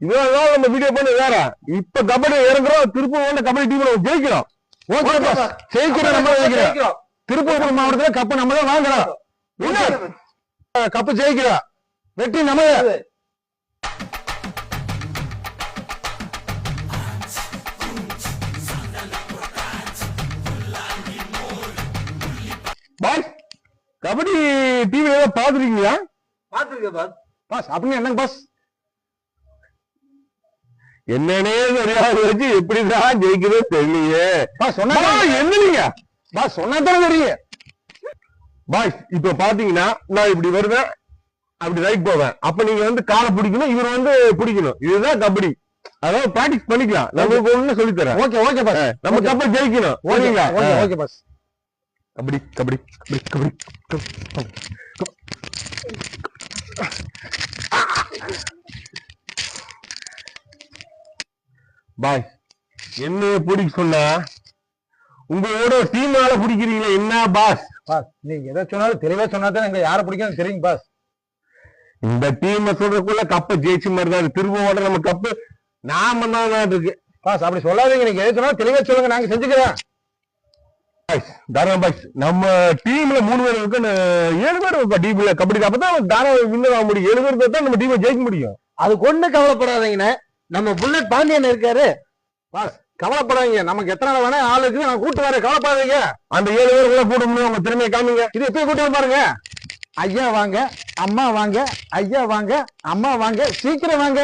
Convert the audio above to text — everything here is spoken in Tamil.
இதெல்லாம் நம்ம வீடியோ பண்ண வேற. இப்ப கபடி இறங்குறோம், திருப்பூர் கபடி டீம்ல ஜெயிக்கிறோம். ஜெயிக்கிறோம், நம்ம ஜெயிக்கிறோம். திருப்பூர் மாவட்டத்துல கப்பு நம்ம தான் வாங்குறோம். கப்பு ஜெயிக்கிறோம், வெற்றி நம்ம. பாஸ், கபடி டிவி பாத்துருக்கீங்களா? பாத்துருக்கேன் பாஸ். பாஸ் அப்படின்னு என்னங்க பாஸ்? என்னன்னே தெரியாது வச்சு எப்படிதான் ஜெயிக்கிறதோ தெரியலையே. பாஸ் சொன்னா என்னீங்க பாஸ், சொன்னாதானே தெரியும். பாஸ் இப்ப பாத்தீங்கன்னா நான் இப்படி வருவேன், அப்படி ரைட் போவேன். அப்ப நீங்க வந்து காலை பிடிக்கணும், இவர் வந்து பிடிக்கணும். இதுதான் கபடி. அதாவது பிராக்டிஸ் பண்ணிக்கலாம். நம்ம ஒண்ணு சொல்லி தரேன். ஓகே ஓகே பாஸ், நம்ம கபடி ஜெயிக்கணும். ஓகேங்களா? Okay boss. கபடி கபடி கபடி கபடி. பாய் என்ன பிடிக்க சொன்னா உங்களோட டீமால பிடிக்கிறீங்களா என்ன பாஸ்? பாஸ் நீங்க எதை சொன்னாலும் தெளிவா சொன்னாதான் எங்க யாரை பிடிக்கும் தெரியுங்க பாஸ். இந்த டீம் சொல்றதுக்குள்ள கப்ப ஜெயிச்ச மாதிரி தான் திரும்ப நம்ம கப்பு நாம தான் இருக்கு. பாஸ் அப்படி சொல்லாதீங்க, நீங்க எதை சொன்னாலும் தெளிவா சொல்லுங்க, நாங்க செஞ்சுக்கிறோம். தாராளம் பாஸ், நம்ம டீம்ல 3 பேர் இருக்கு, 7 பேர் இருக்கா டீம்ல. கபடி அப்பதான் தாராளம் வின்னர் ஆக முடியும். 7 பேர் தான் நம்ம டீமை ஜெயிக்க முடியும். அதுக்கு ஒண்ணு கவலைப்படாதீங்கண்ணே, நம்ம புல்லட் பாண்டியன் இருக்காரு. பாஸ் கவலைப்படாதீங்க, நமக்கு எத்தனை வேணா ஆள் இருக்குது, நான் கூட்டு வரேன், கவலைப்படாதீங்க. அந்த 7 பேருக்குள்ள கூட்ட முடியும். உங்க திறமையை காமிங்க. இது எப்பயும் கூட்டு பாருங்க. ஐயா வாங்க, அம்மா வாங்க, ஐயா வாங்க, அம்மா வாங்க, சீக்கிரம் வாங்க.